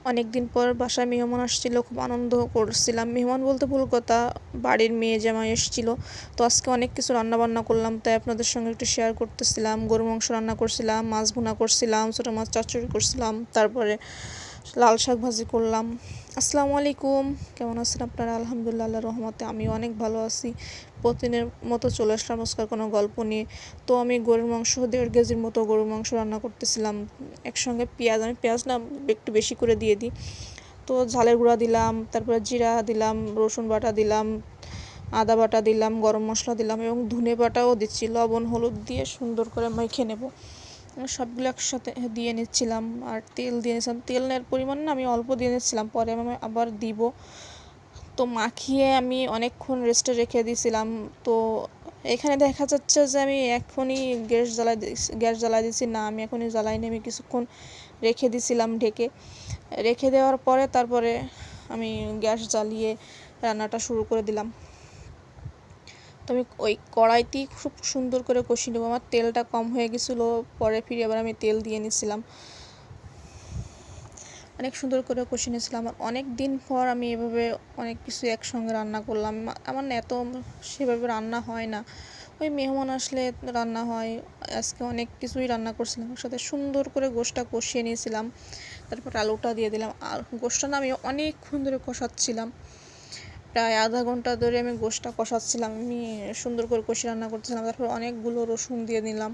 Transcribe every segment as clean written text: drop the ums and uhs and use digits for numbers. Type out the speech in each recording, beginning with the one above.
অনেকদিন পর বাসায় মেহমান আসছিল, খুব আনন্দ করছিলাম। মেহমান বলতে ভুল কথা, বাড়ির মেয়ে জামাই এসেছিল। তো আজকে অনেক কিছু রান্না বান্না করলাম, তাই আপনাদের সঙ্গে একটু শেয়ার করতেছিলাম। গরু মাংস রান্না করছিলাম, মাছ ভুনা করছিলাম, ছোটো মাছ চচ্চড়ি করছিলাম, তারপরে লাল শাক ভাজি করলাম। আসসালামু আলাইকুম, কেমন আছেন আপনারা? আলহামদুলিল্লাহ, আল্লাহর রহমতে আমি অনেক ভালো আছি। প্রতিদিনের মতো চলে আসলাম আজকাল কোনো গল্প নিয়ে। তো আমি গরুর মাংস 1.5 কেজির মতো গরুর মাংস রান্না করতেছিলাম। একসঙ্গে আমি পেঁয়াজ না একটু বেশি করে দিয়ে দিই। তো ঝালের গুঁড়া দিলাম, তারপরে জিরা দিলাম, রসুন বাটা দিলাম, আদা বাটা দিলাম, গরম মশলা দিলাম এবং ধনে বাটাও দিচ্ছি। লবণ হলুদ দিয়ে সুন্দর করে মেখে নেব। সবগুলো একসাথে দিয়ে নিচ্ছিলাম আর তেল দিয়ে নিচ্ছিলাম। তেল নেওয়ার পরিমাণ না আমি অল্প দিয়ে নিচ্ছিলাম, পরে আমি আবার দিব। তো মাখিয়ে আমি অনেকক্ষণ রেস্টে রেখে দিয়েছিলাম। তো এখানে দেখা যাচ্ছে যে আমি এখনই গ্যাস জ্বালাই দিয়েছি না, আমি এখনই জ্বালাইনি। আমি কিছুক্ষণ রেখে দিয়েছিলাম ঢেকে। রেখে দেওয়ার পরে তারপরে আমি গ্যাস জ্বালিয়ে রান্নাটা শুরু করে দিলাম। তো আমি ওই কড়াইতেই খুব সুন্দর করে কষিয়ে নেবো। আমার তেলটা কম হয়ে গেছিলো, পরে ফিরে আবার আমি তেল দিয়ে নিয়েছিলাম। অনেক সুন্দর করে কষিয়ে নিয়েছিলাম। অনেক দিন পর আমি এভাবে অনেক কিছু একসঙ্গে রান্না করলাম। আমার না এত সেভাবে রান্না হয় না, ওই মেহমান আসলে রান্না হয়। আজকে অনেক কিছুই রান্না করছিলাম একসাথে। সুন্দর করে গোশটা কষিয়ে নিয়েছিলাম, তারপর আলুটা দিয়ে দিলাম। আর গোশটা না আমি অনেকক্ষণ ধরে কষাচ্ছিলাম, প্রায় আধা ঘন্টা ধরে আমি গোশটা কষাচ্ছিলাম। আমি সুন্দর করে কষিয়ে রান্না করতেছিলাম। তারপর অনেকগুলো রসুন দিয়ে দিলাম।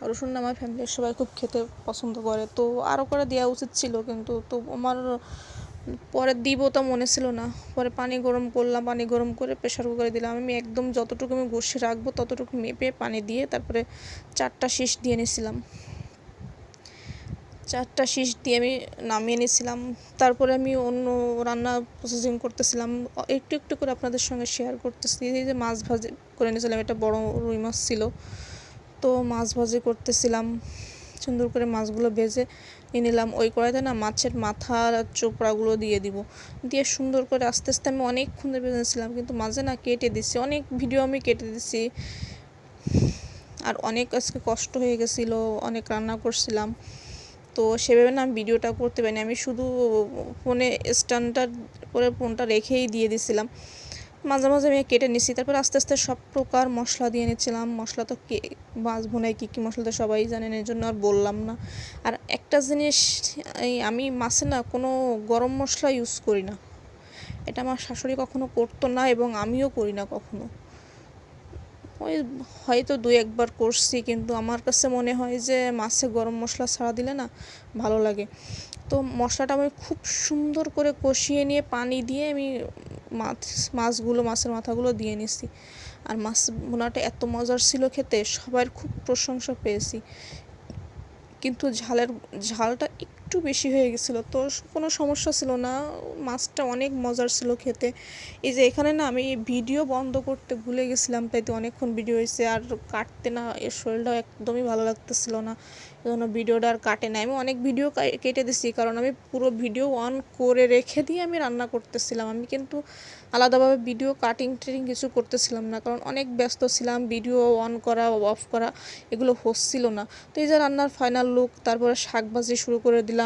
রসুন আমার ফ্যামিলির সবাই খুব খেতে পছন্দ করে, তো আরও করে দেওয়া উচিত ছিল, কিন্তু তো আমার পরে দিব তা মনে ছিল না। পরে পানি গরম করলাম, পানি গরম করে প্রেশার কুকারে দিলাম। আমি একদম যতটুকু আমি গোশে রাখবো ততটুকু মেপে পানি দিয়ে তারপরে 4টা শীষ দিয়ে নিয়েছিলাম। 4টা শীষ দিয়ে আমি নামিয়ে নিয়েছিলাম। তারপরে আমি অন্য রান্না প্রসেসিং করতেছিলাম, একটু একটু করে আপনাদের সঙ্গে শেয়ার করতেছি। এই যে মাছ ভাজি করে নিয়েছিলাম, এটা বড় রুই মাছ ছিল, তো মাছ ভাজি করতেছিলাম। সুন্দর করে মাছগুলো ভেজে নিয়ে নিলাম। ওই কড়াইতে না মাছের মাথার চোপড়াগুলো দিয়ে দিব, দিয়ে সুন্দর করে আস্তে আস্তে আমি অনেকক্ষণ ভেজেছিলাম, কিন্তু মাঝে না কেটে দিচ্ছি, অনেক ভিডিও আমি কেটে দিচ্ছি। আর অনেক আজকে কষ্ট হয়ে গেছিলো, অনেক রান্না করছিলাম, তো সেভাবে না আমি ভিডিওটা করতে পারিনি। আমি শুধু ফোনে স্ট্যান্ডটার করে ফোনটা রেখেই দিয়ে দিছিলাম। মাঝে মাঝে আমি কেটে নিচ্ছি, তারপর আস্তে আস্তে সব প্রকার মশলা দিয়ে নিচ্ছিলাম। মশলা তো মাছ ভুনায় কী কী মশলা তো সবাই জানেন, এর জন্য আর বললাম না। আর একটা জিনিস, আমি মাছে না কোনো গরম মশলা ইউজ করি না। এটা আমার শাশুড়ি কখনো করতো না এবং আমিও করি না কখনো। ওই হয়তো 2-1বার করছি, কিন্তু আমার কাছে মনে হয় যে মাছে গরম মশলা ছাড়া দিলে না ভালো লাগে। তো মশলাটা আমি খুব সুন্দর করে কষিয়ে নিয়ে পানি দিয়ে আমি মাছের মাথাগুলো দিয়ে নিছি। আর মাছ ভুনাটা এত মজার ছিল খেতে, সবার খুব প্রশংসা পেয়েছি। কিন্তু ঝালটা একটু বেশি হয়ে গেছিলো, তো কোনো সমস্যা ছিল না। মাছটা অনেক মজার ছিল খেতে। এই যে এখানে না আমি ভিডিও বন্ধ করতে ভুলে গেছিলাম, তাই তো অনেকক্ষণ ভিডিও হয়েছে আর কাটতে না এর শরীরটাও একদমই ভালো লাগতেছিল না, এই জন্য ভিডিওটা আর কাটে না। আমি অনেক ভিডিও কেটে দিছি, কারণ আমি পুরো ভিডিও অন করে রেখে দিয়ে আমি রান্না করতেছিলাম। আমি কিন্তু আলাদাভাবে ভিডিও কাটিং কিছু করতেছিলাম না, কারণ অনেক ব্যস্ত ছিলাম। ভিডিও অন করা অফ করা এগুলো হচ্ছিল না। তো এই যে রান্নার ফাইনাল লুক, তারপরে শাক ভাজি শুরু করে দিলাম।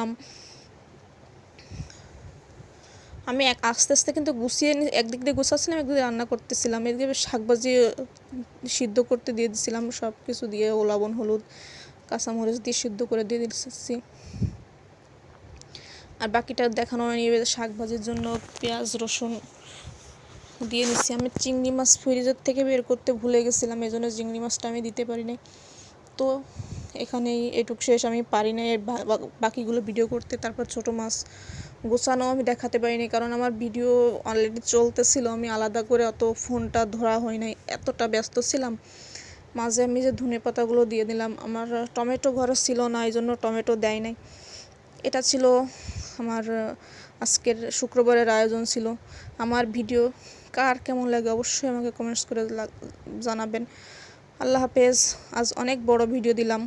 আমি আস্তে আস্তে কিন্তু গুছিয়ে একদিক দিয়ে গুছাচ্ছিলাম, একদিকে রান্না করতেছিলাম। এদিকে শাক ভাজি সিদ্ধ করতে দিয়ে দিয়েছিলাম, সব কিছু দিয়ে লবণ হলুদ কাঁচামরিচ দিয়ে সিদ্ধ করে দিয়ে দিচ্ছি। আর বাকিটা দেখানো হয়নি। শাক ভাজির জন্য পেঁয়াজ রসুন দিয়ে নিচ্ছি। আমি চিংড়ি মাছ ফ্রিজের থেকে বের করতে ভুলে গেছিলাম, এই জন্য চিংড়ি মাছটা আমি দিতে পারি নাই। তো এখানেই এটুক শেষ, আমি পারি না এর বাকিগুলো ভিডিও করতে। তারপর ছোটো মাছ গোছানো আমি দেখাতে পারিনি, কারণ আমার ভিডিও অলরেডি চলতেছিল, আমি আলাদা করে অত ফোনটা ধরা হয় নাই, এতটা ব্যস্ত ছিলাম। মাঝে আমি যে ধনে পাতাগুলো দিয়ে দিলাম। আমার টমেটো ঘরে ছিল না, এই জন্য টমেটো দেয় নাই। এটা ছিল আমার আজকের শুক্রবারের আয়োজন ছিল। আমার ভিডিও কার কেমন লাগে অবশ্যই আমাকে কমেন্টস করে জানাবেন। আল্লাহ হাফেজ। আজ অনেক বড় ভিডিও দিলাম।